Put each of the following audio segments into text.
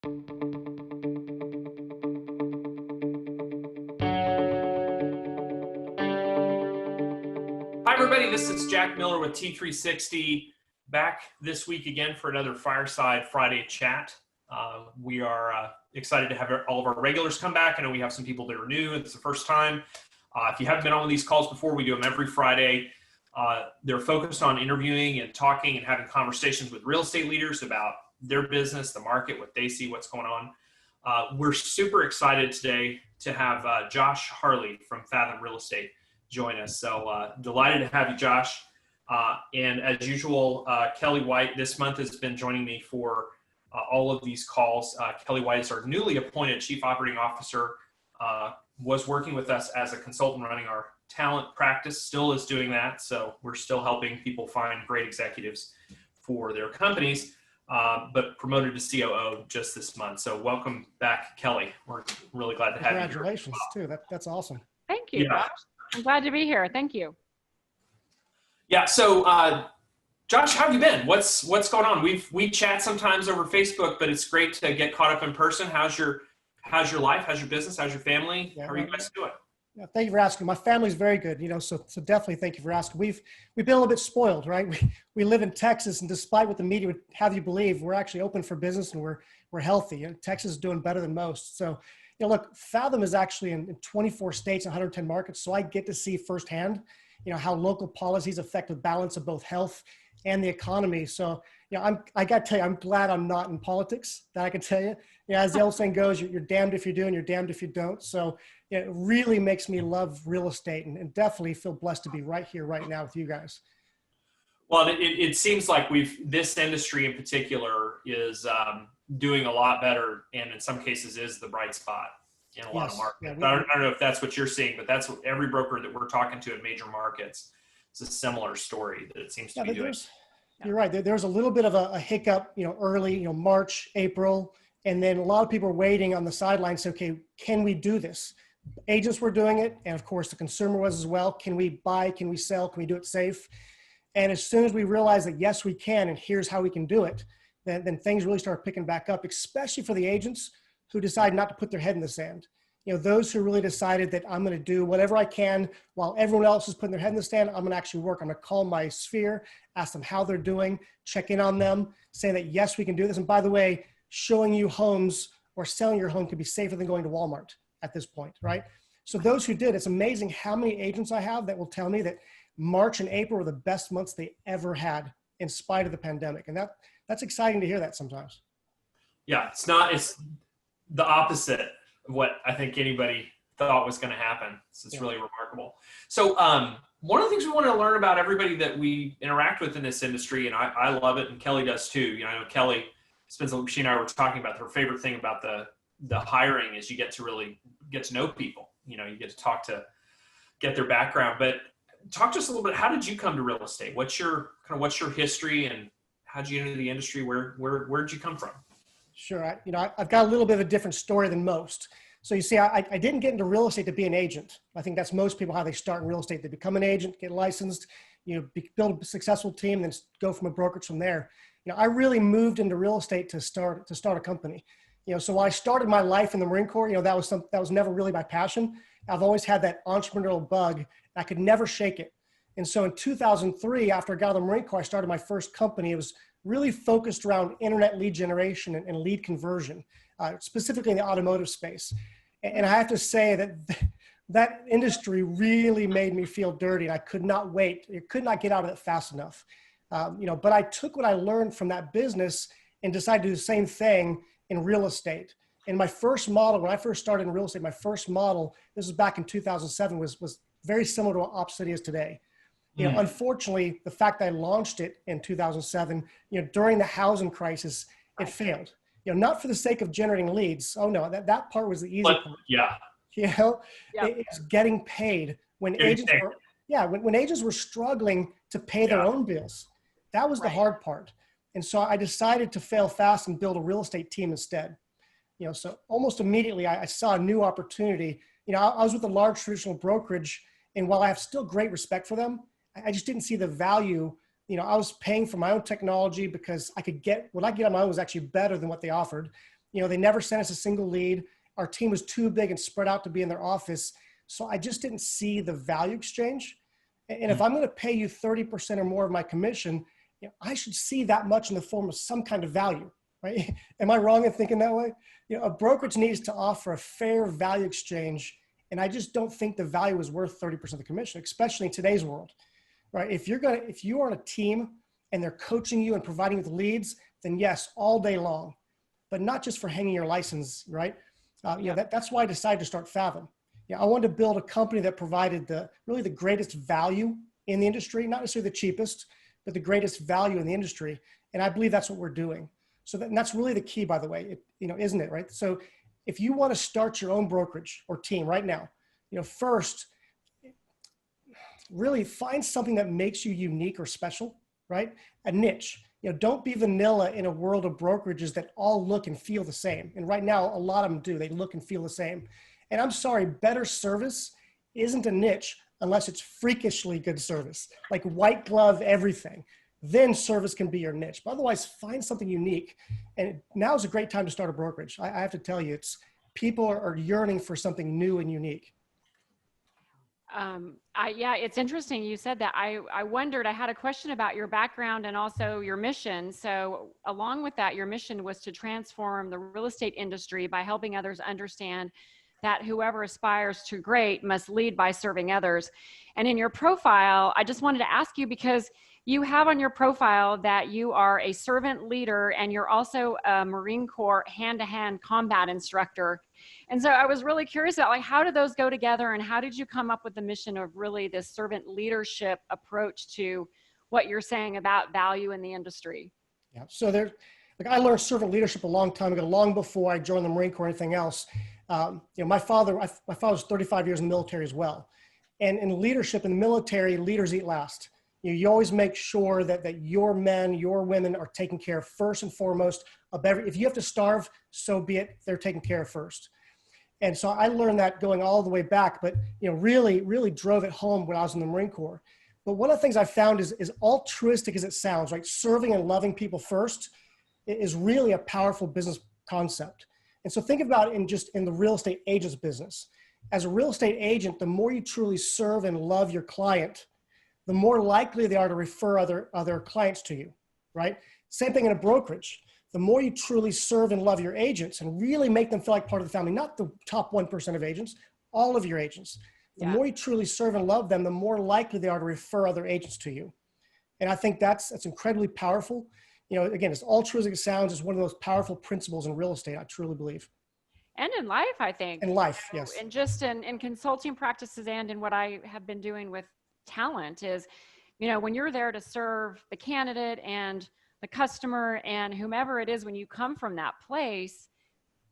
Hi, everybody. This is Jack Miller with T3 Sixty, back this week again for another Fireside Friday chat. We are excited to have all of our regulars come back. I know we have some people that are new. It's the first time. If you haven't been on these calls before, we do them every Friday. They're focused on interviewing and talking and having conversations with real estate leaders about their business, the market, what they see, what's going on. We're super excited today to have Josh Harley from Fathom Real Estate join us. So delighted to have you, Josh. And as usual, Kelly White this month has been joining me for all of these calls. Kelly White is our newly appointed Chief Operating Officer, was working with us as a consultant running our talent practice, still is doing that. So we're still helping people find great executives for their companies, but promoted to COO just this month. So welcome back, Kelly. We're really glad to have you here. Congratulations, too. That's awesome. Thank you, Josh. I'm glad to be here. Thank you. Yeah. So, Josh, how have you been? What's going on? We chat sometimes over Facebook, but it's great to get caught up in person. How's your life? How's your business? How's your family? Yeah, how are you guys doing? Yeah, thank you for asking. My family's very good, so definitely thank you for asking. We've been a little bit spoiled, right? We live in Texas, and despite what the media would have you believe, we're actually open for business and we're healthy. Texas is doing better than most. So, look, Fathom is actually in 24 states, 110 markets. So I get to see firsthand, how local policies affect the balance of both health and the economy. So, I got to tell you, I'm glad I'm not in politics, that I can tell you. As the old saying goes, you're damned if you do and you're damned if you don't. So it really makes me love real estate and definitely feel blessed to be right here, right now with you guys. Well, it seems like this industry in particular is doing a lot better, and in some cases is the bright spot in a lot of markets. Yeah, I don't know if that's what you're seeing, but that's what every broker that we're talking to in major markets, it's a similar story that it seems to be doing. You're right. There's a little bit of a hiccup, early, March, April, and then a lot of people are waiting on the sidelines. Okay, can we do this? Agents were doing it, and of course the consumer was as well. Can we buy? Can we sell? Can we do it safe? And as soon as we realize that yes, we can, and here's how we can do it, then things really start picking back up, especially for the agents who decide not to put their head in the sand. Those who really decided that I'm going to do whatever I can while everyone else is putting their head in the sand, I'm going to actually work. I'm going to call my sphere, ask them how they're doing, check in on them, saying that, yes, we can do this. And by the way, showing you homes or selling your home could be safer than going to Walmart at this point, right? So those who did, it's amazing how many agents I have that will tell me that March and April were the best months they ever had in spite of the pandemic. And that's exciting to hear that sometimes. Yeah, it's the opposite of what I think anybody thought was going to happen. So it's really remarkable. So one of the things we want to learn about everybody that we interact with in this industry, and I love it, and Kelly does too. I know Kelly she and I were talking about her favorite thing about the hiring is you get to really get to know people. You get to get their background. But talk to us a little bit. How did you come to real estate? What's your history, and how did you enter the industry? Where'd you come from? Sure. I've got a little bit of a different story than most. So you see, I didn't get into real estate to be an agent. I think that's most people how they start in real estate. They become an agent, get licensed, build a successful team, then go from a brokerage from there. I really moved into real estate to start a company. So when I started my life in the Marine Corps, that was never really my passion. I've always had that entrepreneurial bug. I could never shake it. And so in 2003, after I got out of the Marine Corps, I started my first company. It was really focused around internet lead generation and lead conversion, specifically in the automotive space. And I have to say that industry really made me feel dirty. I could not wait. I could not get out of it fast enough. But I took what I learned from that business and decided to do the same thing in real estate. And my first model, when I first started in real estate, my first model, this was back in 2007, was very similar to what Opposite is today. Unfortunately, the fact that I launched it in 2007, during the housing crisis, it failed. Not for the sake of generating leads. Oh no, that part was the easy part. Yeah. It's getting paid when when agents were struggling to pay their own bills. That was the hard part. And so I decided to fail fast and build a real estate team instead. So almost immediately I saw a new opportunity. I was with a large traditional brokerage, and while I have still great respect for them, I just didn't see the value. I was paying for my own technology because I could get what I get on my own was actually better than what they offered. They never sent us a single lead. Our team was too big and spread out to be in their office. So I just didn't see the value exchange. And if I'm going to pay you 30% or more of my commission, I should see that much in the form of some kind of value, right? Am I wrong in thinking that way? A brokerage needs to offer a fair value exchange. And I just don't think the value is worth 30% of the commission, especially in today's world, right? If you are on a team and they're coaching you and providing you with leads, then yes, all day long, but not just for hanging your license, right? That's why I decided to start Fathom. I wanted to build a company that provided really the greatest value in the industry, not necessarily the cheapest, but the greatest value in the industry. And I believe that's what we're doing. So that's really the key, by the way, isn't it, right? So if you want to start your own brokerage or team right now, first, really find something that makes you unique or special, right? A niche. Don't be vanilla in a world of brokerages that all look and feel the same. And right now, a lot of them do. They look and feel the same. And I'm sorry, better service isn't a niche unless it's freakishly good service, like white glove everything. Then service can be your niche. But otherwise, find something unique. And now is a great time to start a brokerage. I have to tell you, people are yearning for something new and unique. It's interesting you said that. I wondered, I had a question about your background and also your mission. So along with that, your mission was to transform the real estate industry by helping others understand that whoever aspires to great must lead by serving others. And in your profile, I just wanted to ask you, because you have on your profile that you are a servant leader and you're also a Marine Corps hand-to-hand combat instructor. And so I was really curious about, how did those go together, and how did you come up with the mission of really this servant leadership approach to what you're saying about value in the industry? Yeah, so I learned servant leadership a long time ago, long before I joined the Marine Corps or anything else. My father was 35 years in the military as well. And in leadership in the military, leaders eat last. You always make sure that your men, your women are taken care of first and foremost. If you have to starve, so be it. They're taken care of first. And so I learned that going all the way back, but really, really drove it home when I was in the Marine Corps. But one of the things I found is altruistic as it sounds, right? Serving and loving people first is really a powerful business concept. And so think about it in the real estate agent's business. As a real estate agent, the more you truly serve and love your client, the more likely they are to refer other clients to you, right? Same thing in a brokerage. The more you truly serve and love your agents and really make them feel like part of the family, not the top 1% of agents, all of your agents. The more you truly serve and love them, the more likely they are to refer other agents to you. And I think that's incredibly powerful. Again, as altruistic as it sounds, it's one of those powerful principles in real estate, I truly believe. And in life, I think. In life, yes. And just in consulting practices and in what I have been doing with talent is, when you're there to serve the candidate and the customer and whomever it is, when you come from that place,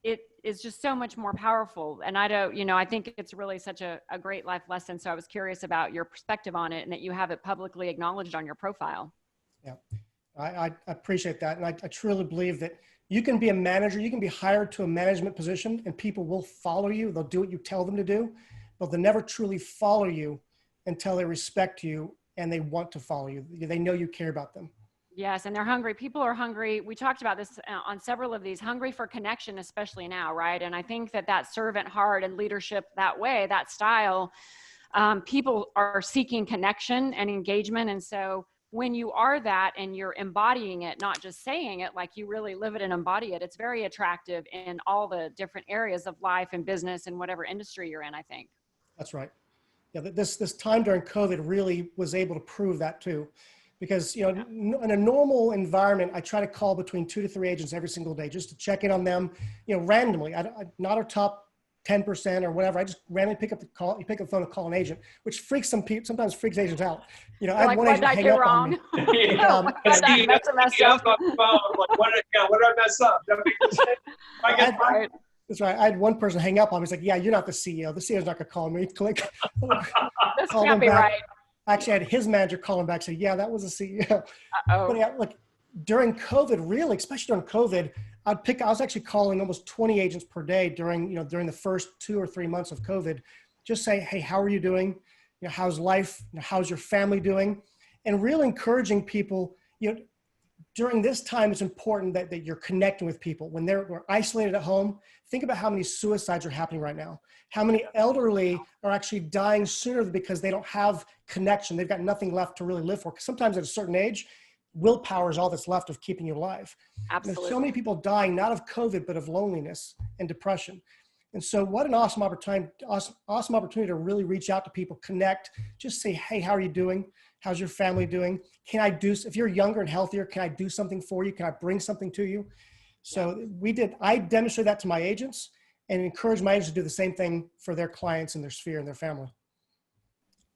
it is just so much more powerful. And I think it's really such a great life lesson. So I was curious about your perspective on it and that you have it publicly acknowledged on your profile. Yeah, I appreciate that. And I truly believe that you can be a manager, you can be hired to a management position and people will follow you. They'll do what you tell them to do, but they'll never truly follow you until they respect you and they want to follow you. They know you care about them. Yes, and they're hungry. People are hungry. We talked about this on several of these, hungry for connection, especially now, right? And I think that servant heart and leadership that way, that style, people are seeking connection and engagement. And so when you are that and you're embodying it, not just saying it, like you really live it and embody it, it's very attractive in all the different areas of life and business and whatever industry you're in, I think. That's right. Yeah, this time during COVID really was able to prove that too. Because, in a normal environment, I try to call between 2 to 3 agents every single day just to check in on them, randomly. Not our top 10% or whatever. I just randomly pick up the phone and call an agent, which sometimes freaks agents out. I had one agent hang up on me. What did I mess up? That's right. I had one person hang up on me. He's like, yeah, you're not the CEO. The CEO's not going to call me. Click. This can't be right. Actually, I had his manager call him back, say, yeah, that was the CEO. Uh-oh. But during COVID, really, especially during COVID, I was actually calling almost 20 agents per day during the first 2 or 3 months of COVID. Just say, hey, how are you doing? How's life? How's your family doing? And really encouraging people, during this time, it's important that you're connecting with people. When we're isolated at home, think about how many suicides are happening right now. How many elderly are actually dying sooner because they don't have connection. They've got nothing left to really live for. 'Cause sometimes at a certain age, willpower is all that's left of keeping you alive. Absolutely. There's so many people dying, not of COVID, but of loneliness and depression. And so what an awesome opportunity to really reach out to people, connect, just say, hey, how are you doing? How's your family doing? If you're younger and healthier, can I do something for you? Can I bring something to you? So I demonstrated that to my agents and encourage my agents to do the same thing for their clients and their sphere and their family.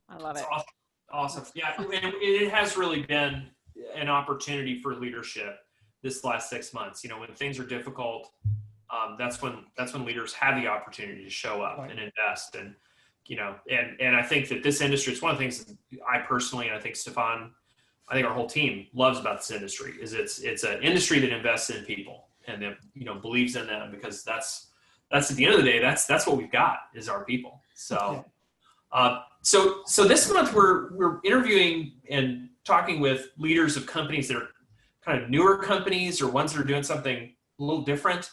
I love it. Awesome. Yeah. And it has really been an opportunity for leadership this last 6 months. When things are difficult, that's when leaders have the opportunity to show up and invest. And, and I think that this industry, it's one of the things that I personally, and I think Stefan, I think our whole team loves about this industry is it's an industry that invests in people and that, believes in them, because that's at the end of the day, that's what we've got is our people. So, so this month we're interviewing and talking with leaders of companies that are kind of newer companies or ones that are doing something a little different.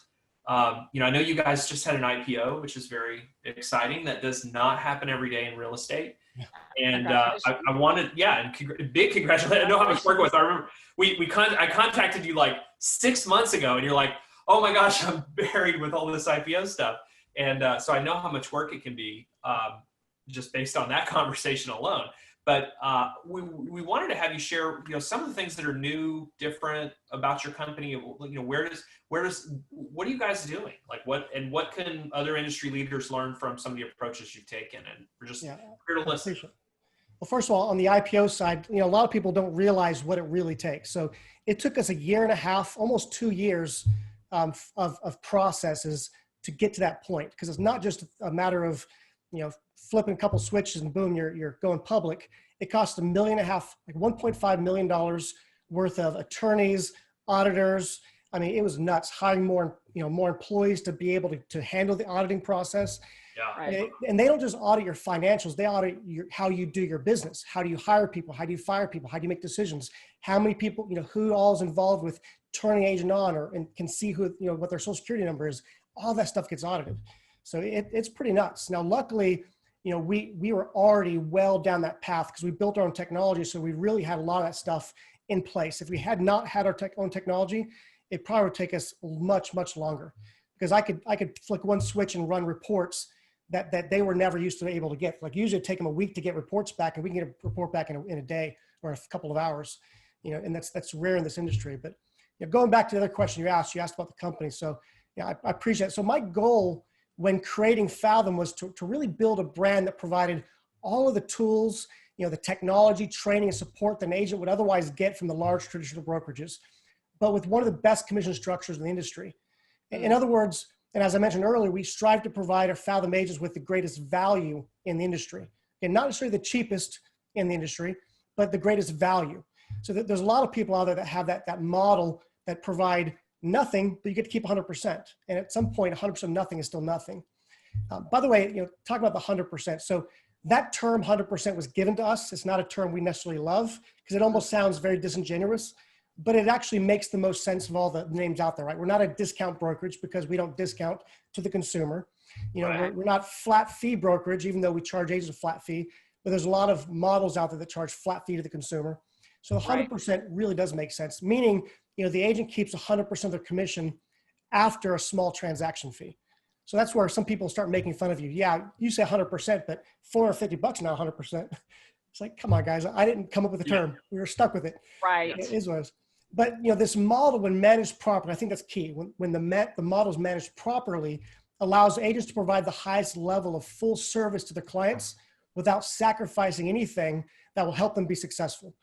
I know you guys just had an IPO, which is very exciting. That does not happen every day in real estate. And I wanted, and big congratulations. I know how much work it was. I remember I contacted you like 6 months ago, and you're like, oh my gosh, I'm buried with all this IPO stuff. And so I know how much work it can be just based on that conversation alone. But we wanted to have you share, some of the things that are new, different about your company. What are you guys doing? Like what can other industry leaders learn from some of the approaches you've taken? And we're just here to listen. Well, first of all, on the IPO side, a lot of people don't realize what it really takes. So it took us 1.5 years, almost 2 years of processes to get to that point, because it's not just a matter of flipping a couple switches and boom, you're going public. It cost $1.5 million, like $1.5 million worth of attorneys, auditors. I mean, it was nuts. Hiring more employees to be able to handle the auditing process. Yeah. Right. And they don't just audit your financials. They audit how you do your business. How do you hire people? How do you fire people? How do you make decisions? How many people, who all is involved with turning agent on and can see who, what their social security number is. All that stuff gets audited. So it's pretty nuts. Now, luckily, we were already well down that path because we built our own technology. So we really had a lot of that stuff in place. If we had not had our own technology, it probably would take us much, much longer, because I could flick one switch and run reports that they were never used to be able to get. Like usually it'd take them a week to get reports back, and we can get a report back in a day or a couple of hours, and that's rare in this industry. But going back to the other question you asked about the company. So I appreciate it. So my goal when creating Fathom was to really build a brand that provided all of the tools, the technology, training, and support that an agent would otherwise get from the large traditional brokerages, but with one of the best commission structures in the industry. In other words, and as I mentioned earlier, we strive to provide our Fathom agents with the greatest value in the industry. And not necessarily the cheapest in the industry, but the greatest value. So there's a lot of people out there that have that model that provide nothing, but you get to keep 100%. And at some point, 100% nothing is still nothing. By the way, talk about the 100%. So that term 100% was given to us. It's not a term we necessarily love because it almost sounds very disingenuous, but it actually makes the most sense of all the names out there, right? We're not a discount brokerage because we don't discount to the consumer. We're not flat fee brokerage, even though we charge agents a flat fee, but there's a lot of models out there that charge flat fee to the consumer. So the 100% really does make sense, meaning, the agent keeps 100% of their commission after a small transaction fee. So that's where some people start making fun of you. Yeah, you say 100%, but $450 now 100%. It's like, come on, guys. I didn't come up with the term. We were stuck with it. Right. It is what it is. But this model, when managed properly, I think that's key. When the model is managed properly, allows agents to provide the highest level of full service to their clients without sacrificing anything that will help them be successful.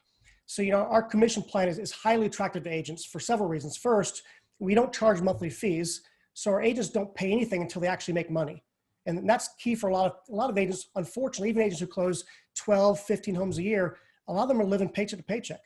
So, our commission plan is highly attractive to agents for several reasons. First, we don't charge monthly fees, so our agents don't pay anything until they actually make money. And that's key for a lot of agents. Unfortunately, even agents who close 12, 15 homes a year, a lot of them are living paycheck to paycheck.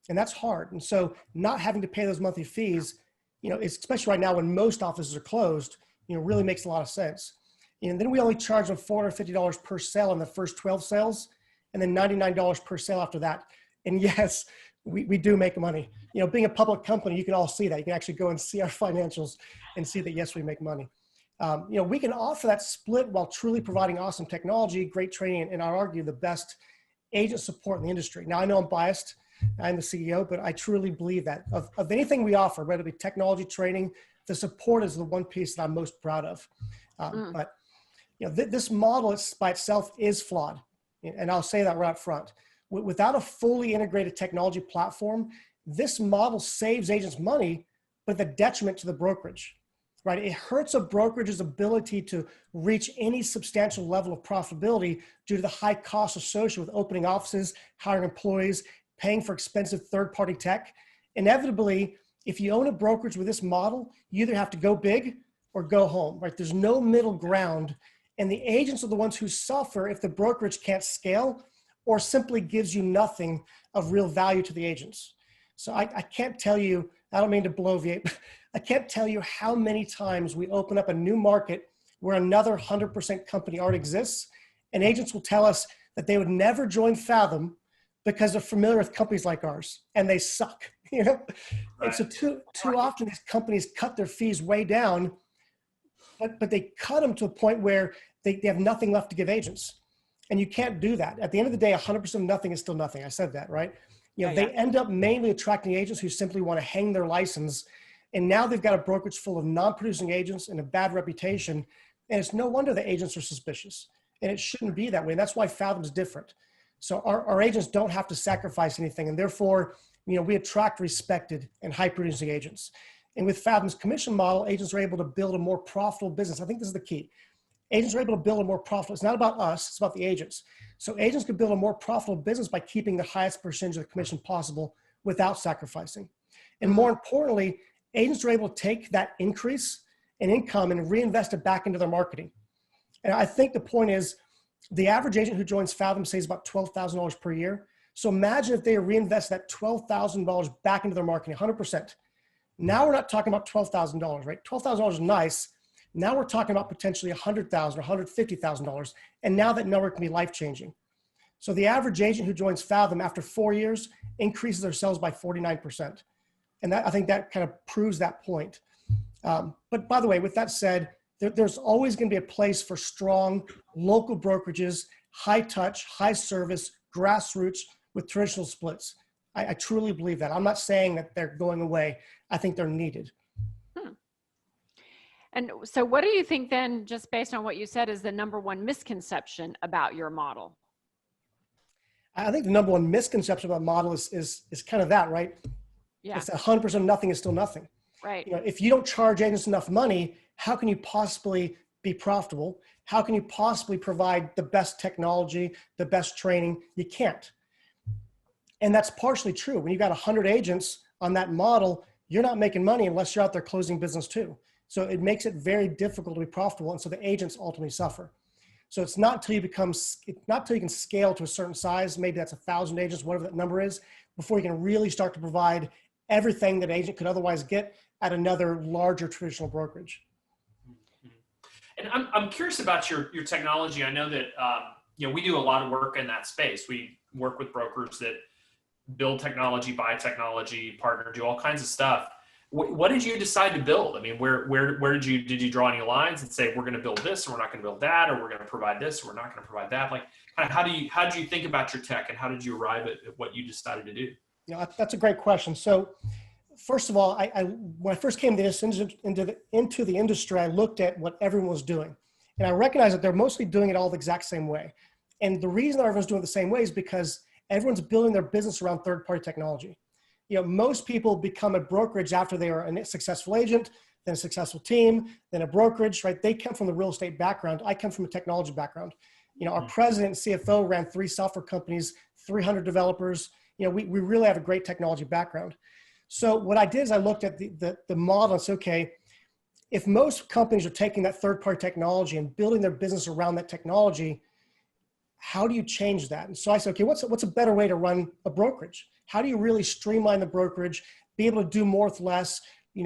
And that's hard. And so not having to pay those monthly fees, especially right now when most offices are closed, really makes a lot of sense. And then we only charge them $450 per sale on the first 12 sales, and then $99 per sale after that. And yes, we do make money. Being a public company, you can all see that. You can actually go and see our financials and see that, yes, we make money. We can offer that split while truly providing awesome technology, great training, and I'd argue the best agent support in the industry. Now, I know I'm biased. I'm the CEO, but I truly believe that of anything we offer, whether it be technology, training, the support is the one piece that I'm most proud of. But this model by itself is flawed. And I'll say that right up front. Without a fully integrated technology platform, this model saves agents money, but at the detriment to the brokerage, right? It hurts a brokerage's ability to reach any substantial level of profitability due to the high costs associated with opening offices, hiring employees, paying for expensive third-party tech. Inevitably, if you own a brokerage with this model, you either have to go big or go home, right? There's no middle ground. And the agents are the ones who suffer if the brokerage can't scale or simply gives you nothing of real value to the agents. So I can't tell you, I don't mean to bloviate, but I can't tell you how many times we open up a new market where another 100% company already exists, and agents will tell us that they would never join Fathom because they're familiar with companies like ours and they suck, Right. And so too often these companies cut their fees way down, but they cut them to a point where they have nothing left to give agents. And you can't do that. At the end of the day, 100% of nothing is still nothing. I said that, right? They end up mainly attracting agents who simply want to hang their license. And now they've got a brokerage full of non-producing agents and a bad reputation. And it's no wonder the agents are suspicious. And it shouldn't be that way. And that's why Fathom's different. So our agents don't have to sacrifice anything. And therefore, we attract respected and high-producing agents. And with Fathom's commission model, agents are able to build a more profitable business. I think this is the key. Agents are able to build a more profitable, it's not about us, it's about the agents. So agents can build a more profitable business by keeping the highest percentage of the commission possible without sacrificing. And more importantly, agents are able to take that increase in income and reinvest it back into their marketing. And I think the point is, the average agent who joins Fathom saves about $12,000 per year. So imagine if they reinvest that $12,000 back into their marketing, 100%. Now we're not talking about $12,000, right? $12,000 is nice. Now we're talking about potentially $100,000 or $150,000. And now that number can be life-changing. So the average agent who joins Fathom after 4 years increases their sales by 49%. And I think that kind of proves that point. But by the way, with that said, there's always going to be a place for strong local brokerages, high touch, high service, grassroots with traditional splits. I truly believe that. I'm not saying that they're going away. I think they're needed. And so what do you think then, just based on what you said, is the number one misconception about your model? I think the number one misconception about model is kind of that, right? Yeah. It's 100% nothing is still nothing. Right. If you don't charge agents enough money, how can you possibly be profitable? How can you possibly provide the best technology, the best training? You can't. And that's partially true. When you've got 100 agents on that model, you're not making money unless you're out there closing business too. So it makes it very difficult to be profitable. And so the agents ultimately suffer. So it's not until you can scale to a certain size, maybe that's 1,000 agents, whatever that number is, before you can really start to provide everything that an agent could otherwise get at another larger traditional brokerage. And I'm curious about your technology. I know that, we do a lot of work in that space. We work with brokers that build technology, buy technology, partner, do all kinds of stuff. What did you decide to build? I mean, where did you draw any lines and say, we're going to build this, or we're not going to build that, or we're going to provide this, or we're not going to provide that? Like, kind of how did you think about your tech, and how did you arrive at what you decided to do? That's a great question. So first of all, when I first came into the industry, I looked at what everyone was doing. And I recognized that they're mostly doing it all the exact same way. And the reason that everyone's doing it the same way is because everyone's building their business around third-party technology. Most people become a brokerage after they are a successful agent, then a successful team, then a brokerage, right? They come from the real estate background. I come from a technology background. Our president and CFO ran 3 software companies, 300 developers. We really have a great technology background. So what I did is I looked at the model and said, okay, if most companies are taking that third-party technology and building their business around that technology, how do you change that? And so I said, okay, what's a better way to run a brokerage? How do you really streamline the brokerage, be able to do more with less,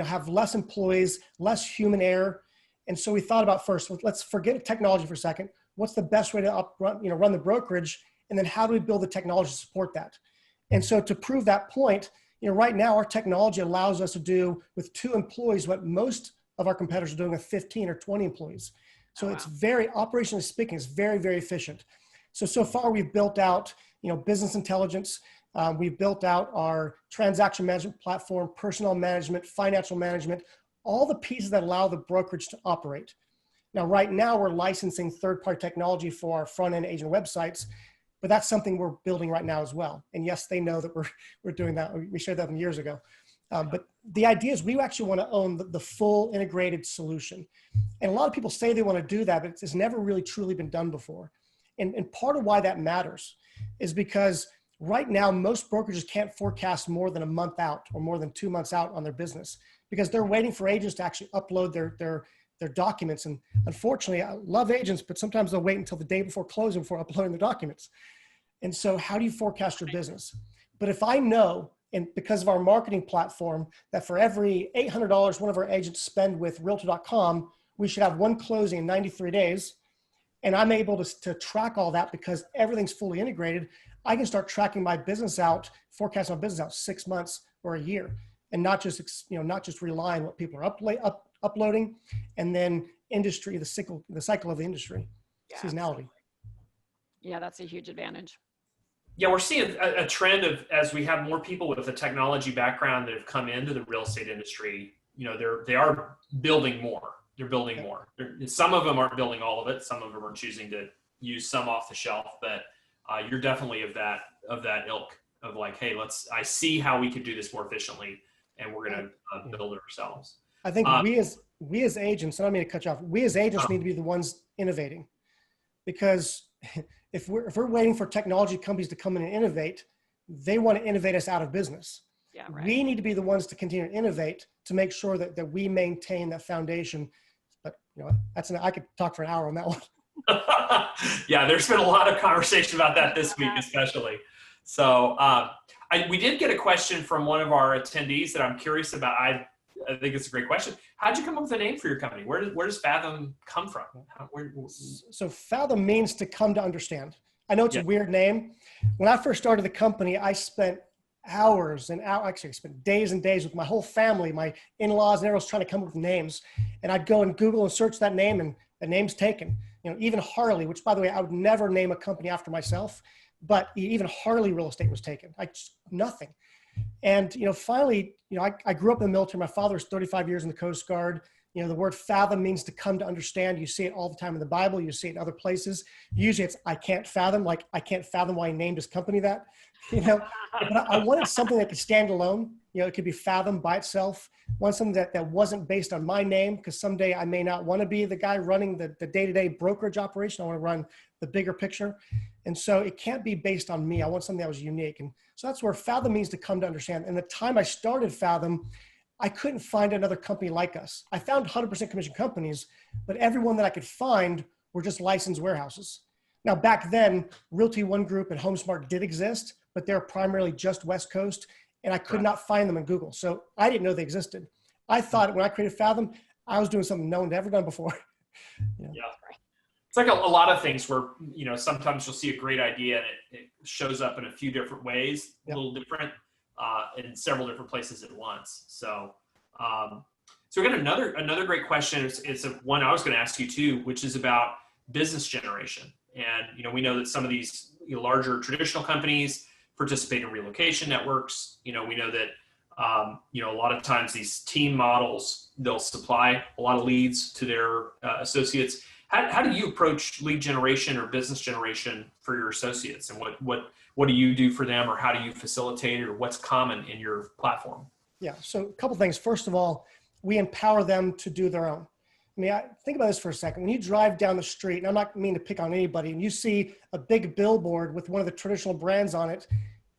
have less employees, less human error? And so we thought about first, let's forget technology for a second. What's the best way to run the brokerage? And then how do we build the technology to support that? And so to prove that point, right now our technology allows us to do with 2 employees what most of our competitors are doing with 15 or 20 employees. So it's very, operationally speaking, it's very, very efficient. So far we've built out, business intelligence. We've built out our transaction management platform, personnel management, financial management, all the pieces that allow the brokerage to operate. Now, right now we're licensing third-party technology for our front-end agent websites, but that's something we're building right now as well. And yes, they know that we're doing that. We shared that years ago. But the idea is we actually want to own the full integrated solution. And a lot of people say they want to do that, but it's never really truly been done before. And part of why that matters is because right now, most brokerages can't forecast more than a month out or more than 2 months out on their business because they're waiting for agents to actually upload their documents. And unfortunately, I love agents, but sometimes they'll wait until the day before closing before uploading the documents. And so how do you forecast your business? But if I know, and because of our marketing platform, that for every $800 one of our agents spend with Realtor.com, we should have 1 closing in 93 days. And I'm able to track all that because everything's fully integrated. I can start tracking my business out, forecasting my business out 6 months or a year, and not just rely on what people are uploading, and then the cycle of the industry, seasonality. Absolutely. Yeah, that's a huge advantage. Yeah, we're seeing a trend of, as we have more people with a technology background that have come into the real estate industry, they are building more. They're building more. Some of them aren't building all of it. Some of them are choosing to use some off the shelf, but you're definitely of that ilk of like, hey, I see how we could do this more efficiently, and we're going to build it ourselves. I think we as agents, I don't mean to cut you off, we as agents need to be the ones innovating, because if we're waiting for technology companies to come in and innovate, they want to innovate us out of business. Yeah, right. We need to be the ones to continue to innovate to make sure that we maintain that foundation. But I could talk for an hour on that one. Yeah, there's been a lot of conversation about that this week, especially. So we did get a question from one of our attendees that I'm curious about. I think it's a great question. How'd you come up with a name for your company? Where does Fathom come from? So Fathom means to come to understand. I know it's a weird name. When I first started the company, I spent hours and hours, actually I spent days and days with my whole family, my in-laws and everyone was trying to come up with names. And I'd go and Google and search that name, and the name's taken. Even Harley, which by the way, I would never name a company after myself, but even Harley Real Estate was taken. Nothing. And, finally, I grew up in the military. My father was 35 years in the Coast Guard. The word fathom means to come to understand. You see it all the time in the Bible. You see it in other places. Usually it's, I can't fathom, like I can't fathom why he named his company that, but I wanted something that could stand alone. It could be Fathom by itself. I wanted something that wasn't based on my name, because someday I may not want to be the guy running the day-to-day brokerage operation. I want to run the bigger picture. And so it can't be based on me. I want something that was unique. And so that's where Fathom means to come to understand. And the time I started Fathom, I couldn't find another company like us. I found 100% commission companies, but everyone that I could find were just licensed warehouses. Now, back then, Realty One Group and HomeSmart did exist, but they're primarily just West Coast, and I could not find them in Google. So I didn't know they existed. I thought when I created Fathom, I was doing something no one had ever done before. Yeah. It's like a lot of things where, sometimes you'll see a great idea and it shows up in a few different ways, a little different, in several different places at once. So, so we got another great question. It's one I was going to ask you too, which is about business generation. And, we know that some of these larger traditional companies participate in relocation networks. We know that, a lot of times these team models, they'll supply a lot of leads to their associates. How do you approach lead generation or business generation for your associates, and what do you do for them, or how do you facilitate it, or what's common in your platform? Yeah. So a couple things. First of all, we empower them to do their own. Think about this for a second. When you drive down the street, and I'm not meaning to pick on anybody, and you see a big billboard with one of the traditional brands on it,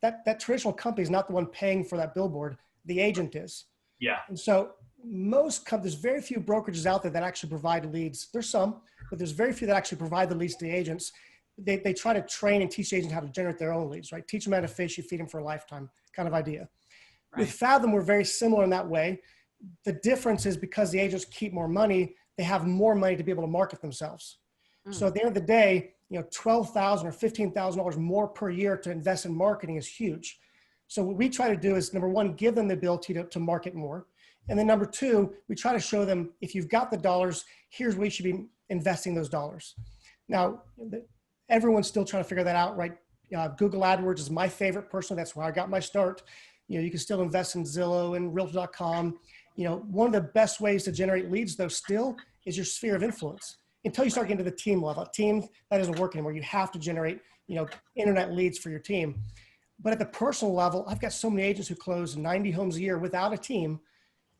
that traditional company is not the one paying for that billboard. The agent is. Yeah. And so there's very few brokerages out there that actually provide leads. There's some, but there's very few that actually provide the leads to the agents. They try to train and teach agents how to generate their own leads, right? Teach them how to fish, you feed them for a lifetime kind of idea. Right. With Fathom, we're very similar in that way. The difference is because the agents keep more money, they have more money to be able to market themselves. So at the end of the day, $12,000 or $15,000 more per year to invest in marketing is huge. So what we try to do is, number one, give them the ability to market more. And then number two, we try to show them, if you've got the dollars, here's where you should be investing those dollars. Now, everyone's still trying to figure that out, right? Google AdWords is my favorite personally. That's where I got my start. You can still invest in Zillow and Realtor.com. One of the best ways to generate leads, though, still is your sphere of influence. Until you start getting to the team level. A team, that doesn't work anymore. You have to generate, internet leads for your team. But at the personal level, I've got so many agents who close 90 homes a year without a team,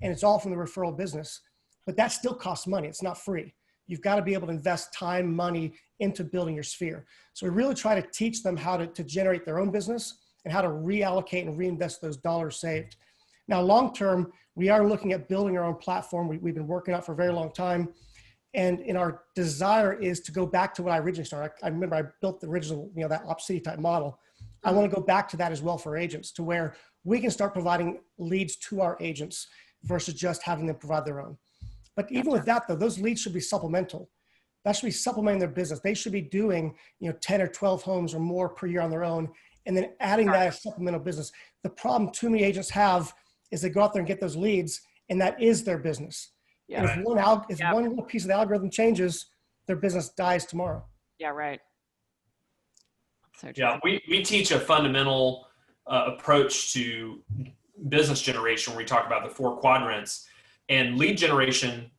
and it's all from the referral business. But that still costs money. It's not free. You've got to be able to invest time, money into building your sphere. So we really try to teach them how to generate their own business and how to reallocate and reinvest those dollars saved. Now, long-term, we are looking at building our own platform. We've been working on it for a very long time. And in our desire is to go back to what I originally started. I remember I built the original, that Op-City type model. I want to go back to that as well for agents, to where we can start providing leads to our agents versus just having them provide their own. But even with that, though, those leads should be supplemental. That should be supplementing their business. They should be doing, 10 or 12 homes or more per year on their own, and then adding that as supplemental business. The problem too many agents have is they go out there and get those leads, and that is their business. Yeah. And if one little piece of the algorithm changes, their business dies tomorrow. Yeah, right. So true. Yeah, we teach a fundamental approach to business generation where we talk about the 4 quadrants, and lead generation,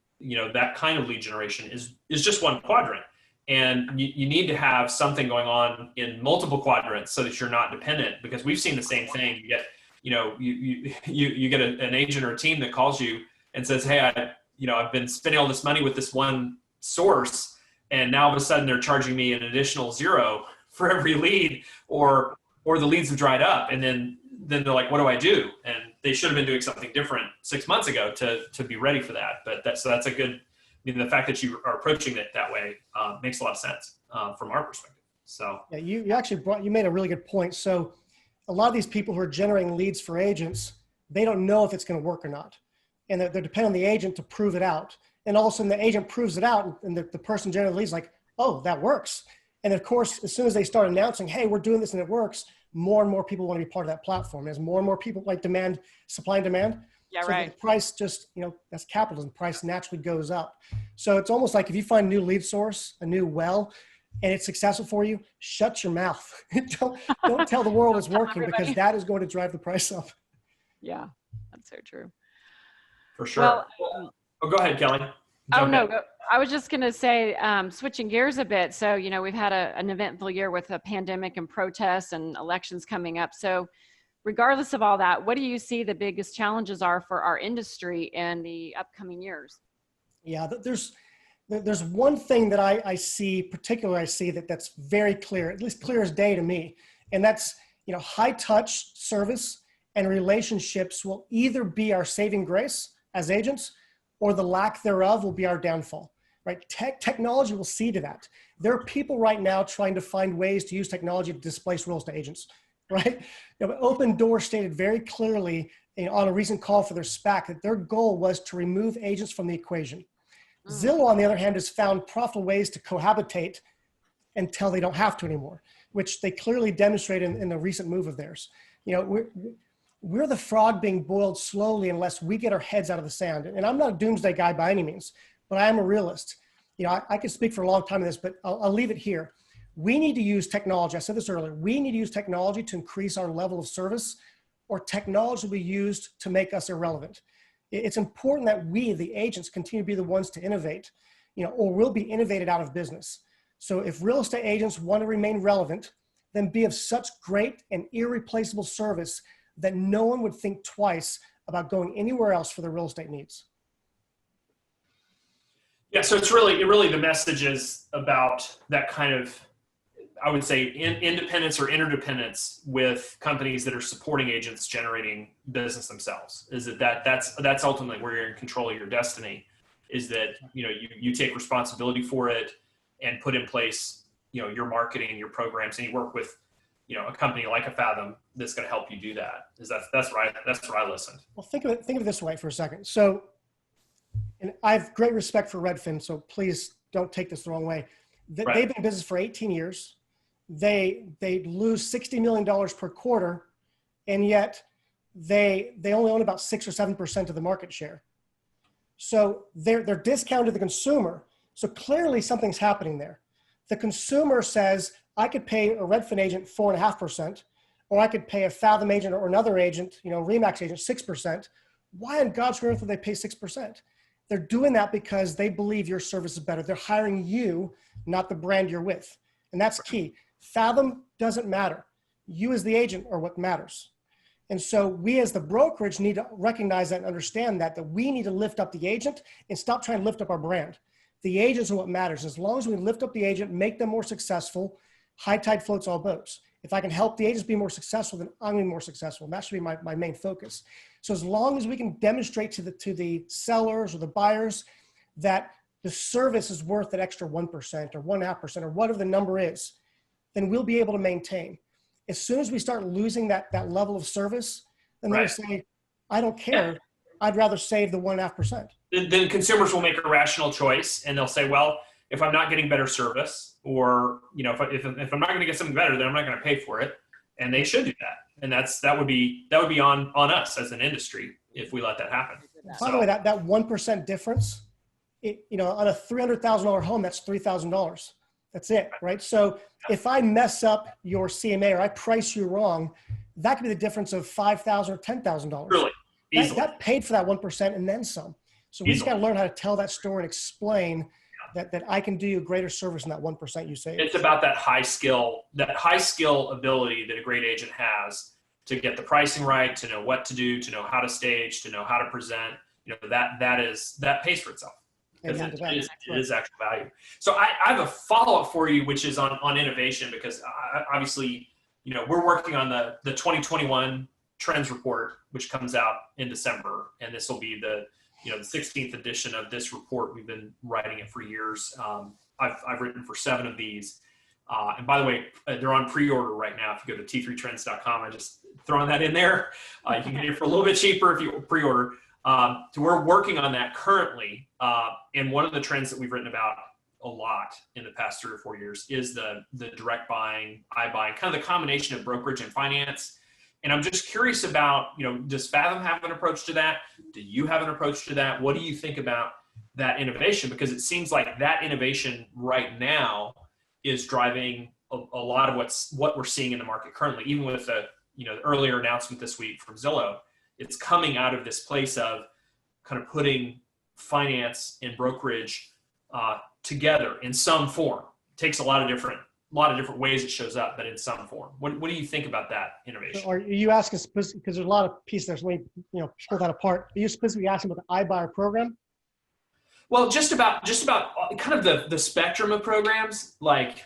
that kind of lead generation is just one quadrant. And you need to have something going on in multiple quadrants so that you're not dependent, because we've seen the same thing. You get, you get an agent or a team that calls you and says, hey, I've been spending all this money with this one source, and now all of a sudden they're charging me an additional 0 for every lead, or the leads have dried up. And then they're like, what do I do? And they should have been doing something different 6 months ago to be ready for that. But that's a good, the fact that you are approaching it that way makes a lot of sense from our perspective. So yeah, you made a really good point. So a lot of these people who are generating leads for agents, they don't know if it's going to work or not. And they're dependent on the agent to prove it out. And all of a sudden the agent proves it out, and the person generating the leads like, oh, that works. And of course, as soon as they start announcing, hey, we're doing this and it works, more and more people want to be part of that platform. As more and more people like demand, supply and demand. Yeah, so right. The price just, that's capitalism. Price naturally goes up. So it's almost like if you find a new lead source, a new well, and it's successful for you, shut your mouth. don't tell the world it's working, because that is going to drive the price up. Yeah, that's so true. For sure. Well, go ahead, Kelly. I was just going to say, switching gears a bit. So, we've had an eventful year with a pandemic and protests and elections coming up. So regardless of all that, what do you see the biggest challenges are for our industry in the upcoming years? Yeah, there's one thing that I see that's very clear, at least clear as day to me. And that's, high touch service and relationships will either be our saving grace as agents, or the lack thereof will be our downfall, right? Technology will see to that. There are people right now trying to find ways to use technology to displace real estate agents, right? Open Door stated very clearly on a recent call for their SPAC that their goal was to remove agents from the equation. Zillow, on the other hand, has found profitable ways to cohabitate until they don't have to anymore, which they clearly demonstrated in the recent move of theirs. We're the frog being boiled slowly unless we get our heads out of the sand. And I'm not a doomsday guy by any means, but I am a realist. I could speak for a long time on this, but I'll leave it here. We need to use technology. I said this earlier. We need to use technology to increase our level of service, or technology will be used to make us irrelevant. It's important that we, the agents, continue to be the ones to innovate, or we'll be innovated out of business. So if real estate agents want to remain relevant, then be of such great and irreplaceable service that no one would think twice about going anywhere else for their real estate needs. Yeah, so it's really the message is about that kind of, I would say, independence or interdependence with companies that are supporting agents generating business themselves. Is that's ultimately where you're in control of your destiny. Is that you take responsibility for it and put in place your marketing, your programs, and you work with a company like a Fathom that's going to help you do that. That's right. That's where I listened. Well, think of it this way for a second. So, and I have great respect for Redfin, so please don't take this the wrong way. They've been in business for 18 years. They lose $60 million per quarter, and yet they only own about 6 or 7% of the market share. So they're discounted to the consumer. So clearly something's happening there. The consumer says, I could pay a Redfin agent 4.5%, or I could pay a Fathom agent or another agent, Remax agent 6%. Why on God's green earth would they pay 6%? They're doing that because they believe your service is better. They're hiring you, not the brand you're with. And that's key. Fathom doesn't matter. You as the agent are what matters. And so we as the brokerage need to recognize that and understand that we need to lift up the agent and stop trying to lift up our brand. The agents are what matters. As long as we lift up the agent, make them more successful, high tide floats all boats. If I can help the agents be more successful, then I'm going to be more successful. And that should be my main focus. So as long as we can demonstrate to the sellers or the buyers that the service is worth that extra 1% or 1.5% or whatever the number is, then we'll be able to maintain. As soon as we start losing that level of service, then they'll say, I don't care. I'd rather save the 1.5%. Then consumers will make a rational choice, and they'll say, well, if I'm not getting better service, or if I'm not going to get something better, then I'm not going to pay for it. And they should do that. And that would be on us as an industry if we let that happen. By the way, that 1% difference, on a $300,000 home, that's $3,000. That's it, right? So if I mess up your CMA or I price you wrong, that could be the difference of $5,000 or $10,000. Really? Easily. That paid for that 1% and then some. So we just got to learn how to tell that story and explain that I can do you a greater service than that 1% you say. It's about that high skill ability that a great agent has to get the pricing right, to know what to do, to know how to stage, to know how to present. That pays for itself. Because it is actual value. So I have a follow-up for you, which is on innovation, because obviously, we're working on the 2021 Trends Report, which comes out in December, and this will be the 16th edition of this report. We've been writing it for years. I've written for 7 of these. And by the way, they're on pre-order right now. If you go to t3trends.com, I just throwing that in there. You can get it for a little bit cheaper if you pre-order. So we're working on that currently. And one of the trends that we've written about a lot in the past 3 or 4 years is the direct buying, iBuying, kind of the combination of brokerage and finance. And I'm just curious about, does Fathom have an approach to that? Do you have an approach to that? What do you think about that innovation? Because it seems like that innovation right now is driving a lot of what we're seeing in the market currently. Even with the earlier announcement this week from Zillow, it's coming out of this place of kind of putting finance and brokerage together in some form. It takes a lot of different ways it shows up, but in some form. What do you think about that innovation? So are you asking, because there's a lot of pieces there, so let me pull that apart. Are you specifically asking about the iBuyer program? Well, just about kind of the spectrum of programs. Like,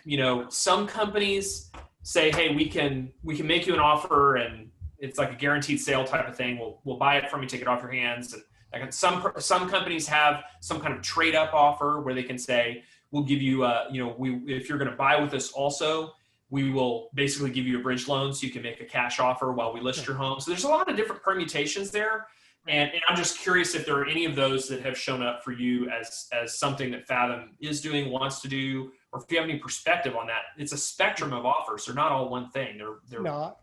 some companies say, hey, we can make you an offer, and it's like a guaranteed sale type of thing. We'll buy it from you, take it off your hands. And some companies have some kind of trade up offer where they can say, we'll give you, if you're going to buy with us also, we will basically give you a bridge loan so you can make a cash offer while we list your home. So there's a lot of different permutations there. And I'm just curious if there are any of those that have shown up for you as something that Fathom is doing, wants to do, or if you have any perspective on that. It's a spectrum of offers. They're not all one thing. No,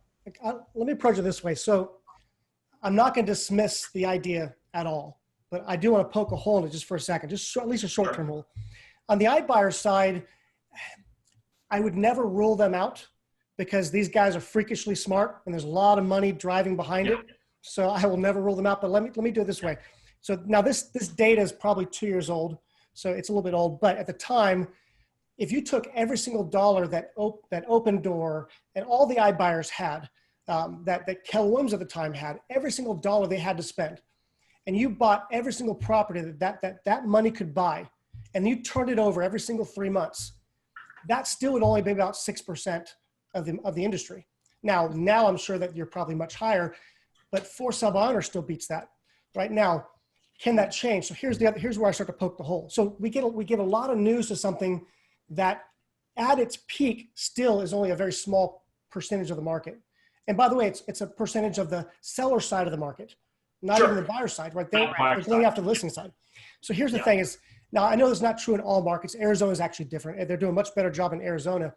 let me approach it this way. So I'm not going to dismiss the idea at all, but I do want to poke a hole in it just for a second, at least a short-term hole. On the iBuyer side, I would never rule them out because these guys are freakishly smart and there's a lot of money driving behind it. So I will never rule them out, but let me do it this way. So now this data is probably 2 years old, so it's a little bit old, but at the time, if you took every single dollar that Open Door and all the iBuyers had, that Keller Williams at the time had, every single dollar they had to spend, and you bought every single property that money could buy, and you turned it over every single 3 months, that still would only be about 6% of the industry. Now I'm sure that you're probably much higher, but 4 sub-honor still beats that. Right now, can that change? So here's where I start to poke the hole. So we get a lot of news to something that at its peak still is only a very small percentage of the market. And by the way, it's a percentage of the seller side of the market, not even the buyer side, right? They're going after the listing side. So here's the thing is, now I know it's not true in all markets. Arizona is actually different. They're doing a much better job in Arizona.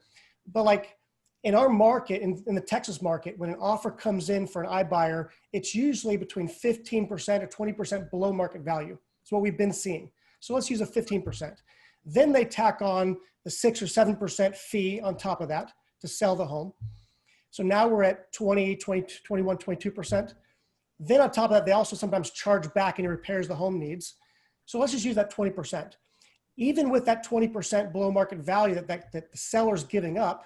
But like In our market, in the Texas market, when an offer comes in for an iBuyer, it's usually between 15% or 20% below market value. That's what we've been seeing. So let's use a 15%. Then they tack on the 6 or 7% fee on top of that to sell the home. So now we're at 20, 21, 22%. Then on top of that, they also sometimes charge back any repairs the home needs. So let's just use that 20%. Even with that 20% below market value that the seller's giving up,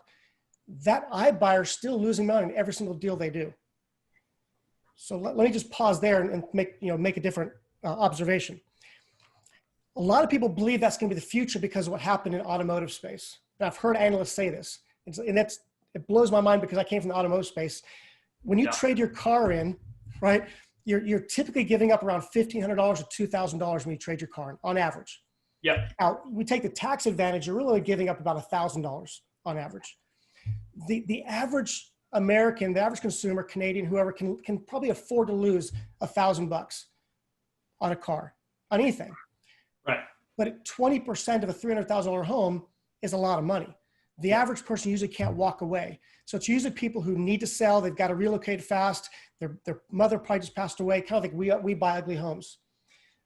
that iBuyer is still losing money in every single deal they do. So let me just pause there and make a different observation. A lot of people believe that's going to be the future because of what happened in automotive space. And I've heard analysts say this, and it blows my mind because I came from the automotive space. When you trade your car in, right, you're typically giving up around $1,500 to $2,000 when you trade your car in, on average. Yeah. Now, we take the tax advantage, you're really giving up about $1,000 on average. The average American, the average consumer, Canadian, whoever can probably afford to lose $1,000 on a car, on anything. Right. But 20% of a $300,000 home is a lot of money. The average person usually can't walk away. So it's usually people who need to sell, they've got to relocate fast, their mother probably just passed away, kind of like we buy ugly homes.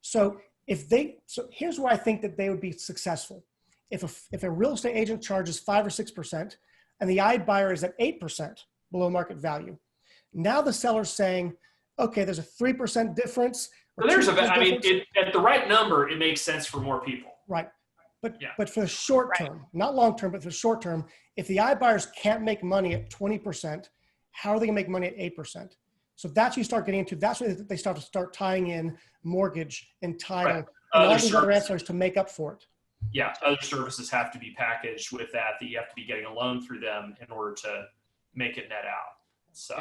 So here's where I think that they would be successful. If a real estate agent charges 5 or 6%, and the iBuyer is at 8% below market value. Now the seller's saying, okay, there's a 3% difference. At the right number, it makes sense for more people. Right. But for the short term, not long term, but for the short term, if the iBuyers can't make money at 20%, how are they gonna make money at 8%? So that's what you start getting into. That's when they start tying in mortgage and title and all these other ancillary to make up for it. Yeah, other services have to be packaged with that you have to be getting a loan through them in order to make it net out. So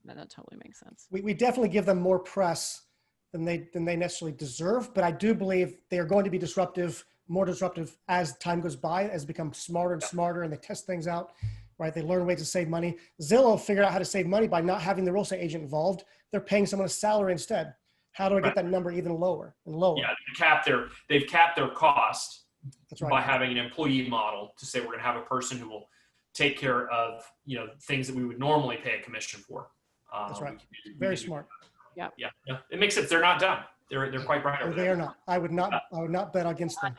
that totally makes sense. We definitely give them more press than they necessarily deserve, but I do believe they are going to be more disruptive as time goes by, as they become smarter and smarter and they test things out, right? They learn ways to save money. Zillow figured out how to save money by not having the real estate agent involved. They're paying someone a salary instead. How do I get that number even lower and lower? Yeah, they've capped their cost. That's right. By having an employee model to say we're going to have a person who will take care of things that we would normally pay a commission for. That's right. Very smart. Yeah. It makes sense. They're not dumb. They're quite bright. They are not. I would not bet against them.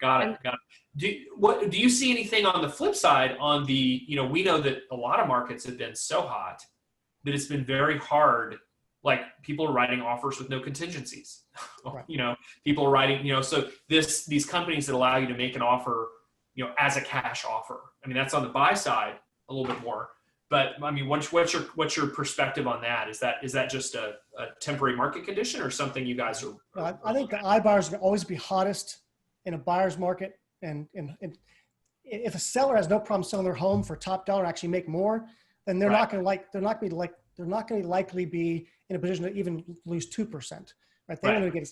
Got it. Do you see anything on the flip side on the, we know that a lot of markets have been so hot that it's been very hard. Like people are writing offers with no contingencies, right. People are writing, so these companies that allow you to make an offer, as a cash offer. I mean, that's on the buy side a little bit more, but I mean, what's your perspective on that? Is that just a temporary market condition or something you guys are? I think the iBuyers will always be hottest in a buyer's market. And if a seller has no problem selling their home for top dollar and actually make more, then they're not going to likely be in a position to even lose 2%, right? They want to get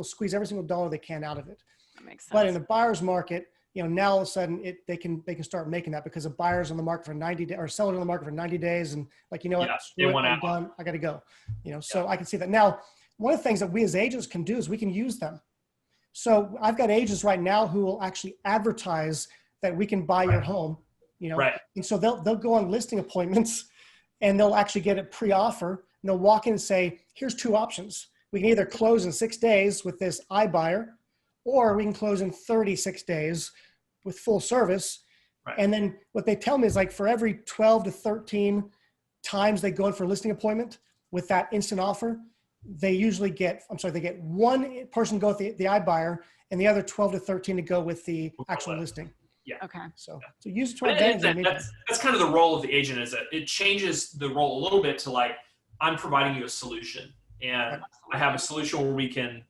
squeeze every single dollar they can out of it. That makes sense. But in the buyer's market, now all of a sudden they can start making that because a buyer's on the market for 90 days or selling on the market for 90 days. And I'm done. I got to go, so I can see that. Now, one of the things that we as agents can do is we can use them. So I've got agents right now who will actually advertise that we can buy your home, and so they'll go on listing appointments and they'll actually get a pre-offer. And they'll walk in and say, here's 2 options. We can either close in 6 days with this iBuyer, or we can close in 36 days with full service. Right. And then what they tell me is like for every 12 to 13 times they go in for a listing appointment with that instant offer, they usually get one person go with the iBuyer and the other 12 to 13 to go with the actual listing. Yeah. Okay. So use it to our advantage. That's kind of the role of the agent, is that it changes the role a little bit to like, I'm providing you a solution, and I have a solution where we can,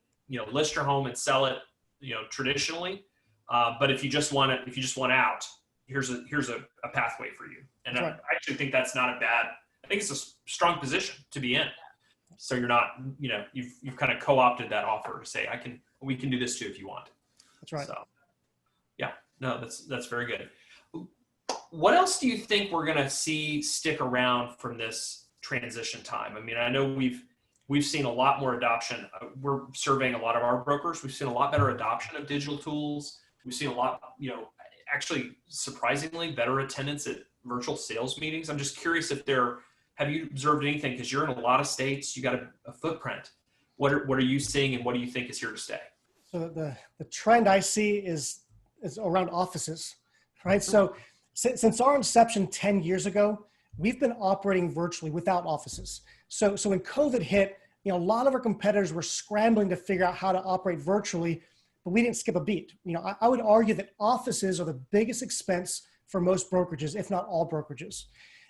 list your home and sell it, traditionally. But if you just want out, here's a pathway for you. And I actually think that's not a bad. I think it's a strong position to be in. So you're not, you've kind of co-opted that offer to say, we can do this too if you want. That's right. So, yeah, no, that's very good. What else do you think we're going to see stick around from this transition time? I mean, I know we've seen a lot more adoption. We're surveying a lot of our brokers. We've seen a lot better adoption of digital tools. We've seen a lot, actually surprisingly better attendance at virtual sales meetings. I'm just curious have you observed anything? Because you're in a lot of states, you got a footprint. What are you seeing, and what do you think is here to stay? So the trend I see is around offices, right? So since our inception 10 years ago, we've been operating virtually without offices. So when COVID hit, a lot of our competitors were scrambling to figure out how to operate virtually, but we didn't skip a beat. I would argue that offices are the biggest expense for most brokerages, if not all brokerages.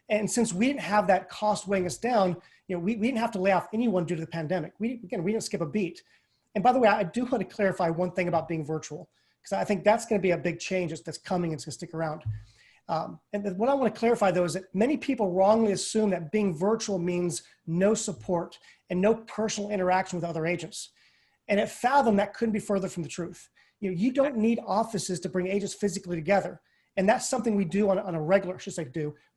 And since we didn't have that cost weighing us down, we didn't have to lay off anyone due to the pandemic. We didn't skip a beat. And by the way, I do want to clarify one thing about being virtual, because I think that's going to be a big change that's coming and it's going to stick around. And what I want to clarify, though, is that many people wrongly assume that being virtual means no support and no personal interaction with other agents. And at Fathom, that couldn't be further from the truth. You don't need offices to bring agents physically together. And that's something we do on a regular, I should say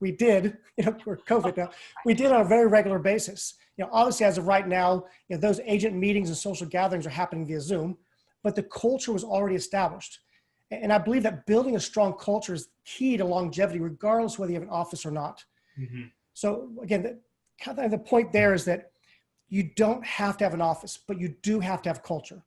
we did, for COVID now, we did on a very regular basis. Obviously, as of right now, those agent meetings and social gatherings are happening via Zoom, but the culture was already established. And I believe that building a strong culture is key to longevity, regardless whether you have an office or not. Mm-hmm. So again, the point there is that you don't have to have an office, but you do have to have culture.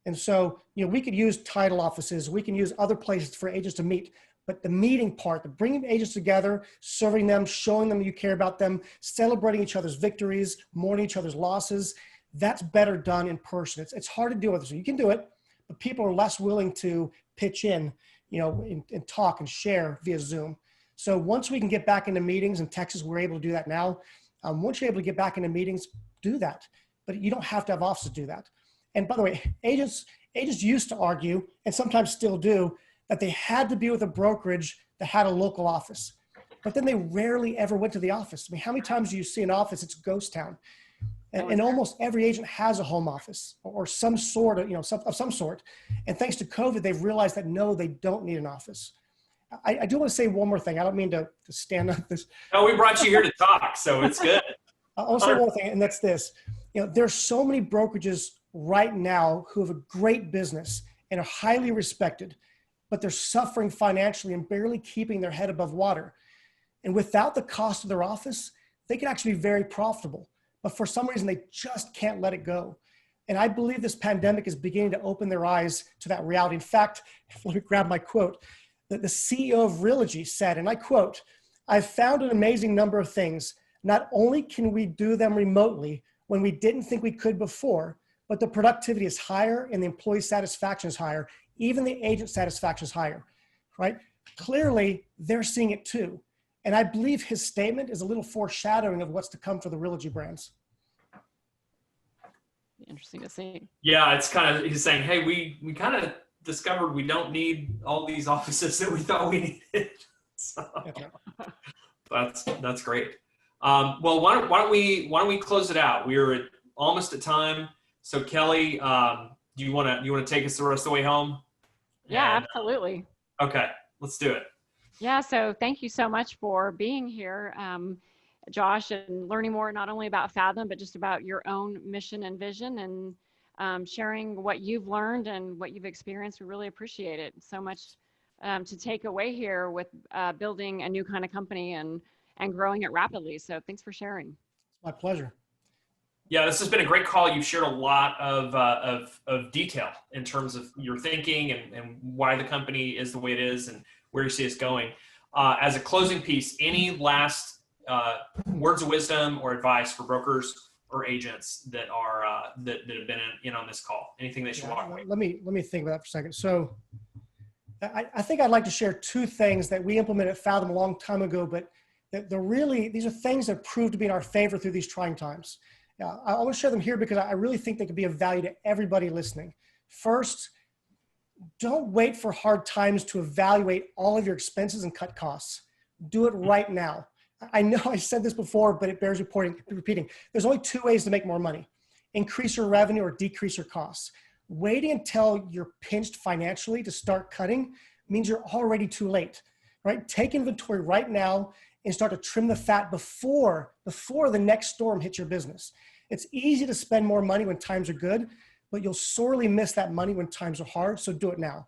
And so, we could use title offices, we can use other places for agents to meet, but the meeting part, the bringing agents together, serving them, showing them you care about them, celebrating each other's victories, mourning each other's losses, that's better done in person. It's hard to do with. So you can do it, but people are less willing to pitch in, and talk and share via Zoom. So once we can get back into meetings in Texas, we're able to do that now. Once you're able to get back into meetings, do that. But you don't have to have offices to do that. And by the way, agents used to argue, and sometimes still do, that they had to be with a brokerage that had a local office. But then they rarely ever went to the office. I mean, how many times do you see an office? It's a ghost town. And almost every agent has a home office or some sort of, some sort. And thanks to COVID, they've realized that no, they don't need an office. I do want to say one more thing. I don't mean to stand up this. No, we brought you here to talk, so it's good. I'll say one thing, and that's this. There's so many brokerages right now who have a great business and are highly respected, but they're suffering financially and barely keeping their head above water. And without the cost of their office, they can actually be very profitable. But for some reason, they just can't let it go. And I believe this pandemic is beginning to open their eyes to that reality. In fact, let me grab my quote. The CEO of Realogy said, and I quote, "I've found an amazing number of things. Not only can we do them remotely when we didn't think we could before, but the productivity is higher and the employee satisfaction is higher. Even the agent satisfaction is higher," right? Clearly, they're seeing it too. And I believe his statement is a little foreshadowing of what's to come for the Realogy brands. Interesting to see. Yeah, he's saying, hey, we kind of discovered we don't need all these offices that we thought we needed. So that's great. Well, why don't we close it out? We're almost at time. So Kelly, do you want to take us the rest of the way home? Yeah, absolutely. Okay, let's do it. Yeah, so thank you so much for being here, Josh, and learning more not only about Fathom, but just about your own mission and vision, and sharing what you've learned and what you've experienced. We really appreciate it. So much to take away here with building a new kind of company and growing it rapidly. So thanks for sharing. It's my pleasure. Yeah, this has been a great call. You've shared a lot of detail in terms of your thinking and why the company is the way it is and where you see us going. As a closing piece, any last words of wisdom or advice for brokers or agents that are that have been in on this call? Anything they should walk away? Let me think about that for a second. So I think I'd like to share two things that we implemented at Fathom a long time ago, but these are things that proved to be in our favor through these trying times. I want to share them here because I really think they could be of value to everybody listening. First, don't wait for hard times to evaluate all of your expenses and cut costs. Do it right now. I know I said this before, but it bears repeating. There's only two ways to make more money: increase your revenue or decrease your costs. Waiting until you're pinched financially to start cutting means you're already too late, right? Take inventory right now and start to trim the fat before the next storm hits your business. It's easy to spend more money when times are good, but you'll sorely miss that money when times are hard, so do it now.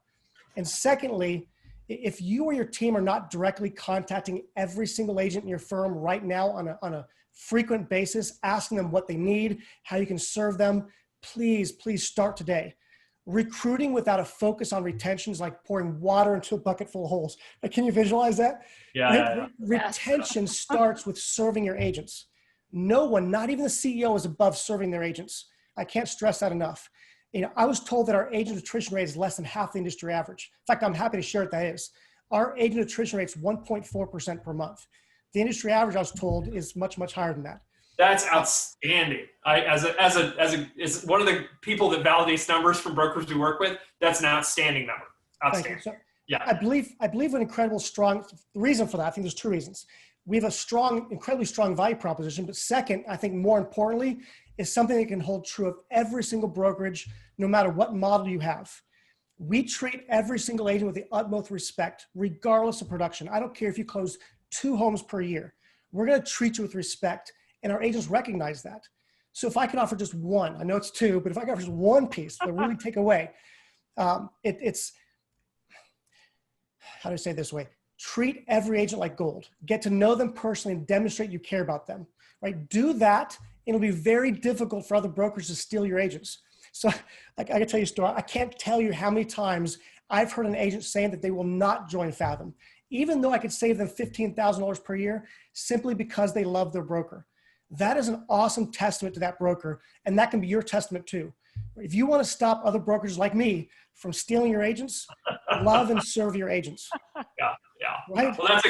And secondly, If you or your team are not directly contacting every single agent in your firm right now on a frequent basis, asking them what they need, how you can serve them, please start today. Recruiting without a focus on retention is like pouring water into a bucket full of holes. Can you visualize that? Yeah. Retention starts with serving your agents. No one, not even the CEO, is above serving their agents. I can't stress that enough. I was told that our agent attrition rate is less than half the industry average. In fact, I'm happy to share what that is. Our agent attrition rate is 1.4% per month. The industry average, I was told, is much higher than that. That's outstanding. As one of the people that validates numbers from brokers we work with, that's an outstanding number. Outstanding. So, yeah. I believe an incredible strong reason for that. I think there's two reasons. We have a incredibly strong value proposition, but second, I think more importantly, is something that can hold true of every single brokerage, no matter what model you have. We treat every single agent with the utmost respect, regardless of production. I don't care if you close 2 homes per year. We're going to treat you with respect. And our agents recognize that. So if I can offer just one, I know it's 2, but if I can offer just one piece that really take away, it's, how do I say it this way? Treat every agent like gold. Get to know them personally and demonstrate you care about them, right? Do that. It'll be very difficult for other brokers to steal your agents. So I can tell you a story. I can't tell you how many times I've heard an agent saying that they will not join Fathom, even though I could save them $15,000 per year simply because they love their broker. That is an awesome testament to that broker, and that can be your testament too. If you want to stop other brokers like me from stealing your agents, love and serve your agents. Yeah. Right? Well, that's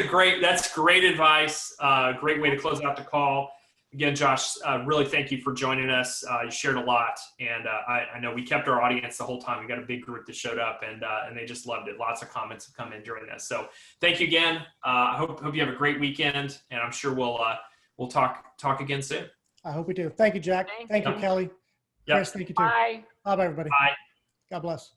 great advice. Great way to close out the call. Again, Josh, really thank you for joining us. You shared a lot, and I know we kept our audience the whole time. We got a big group that showed up, and they just loved it. Lots of comments have come in during this. So thank you again. I hope you have a great weekend, and I'm sure we'll talk again soon. I hope we do. Thank you, Jack. Thank you, Kelly. Yep. Chris, thank you too. Bye. Bye, everybody. Bye. God bless.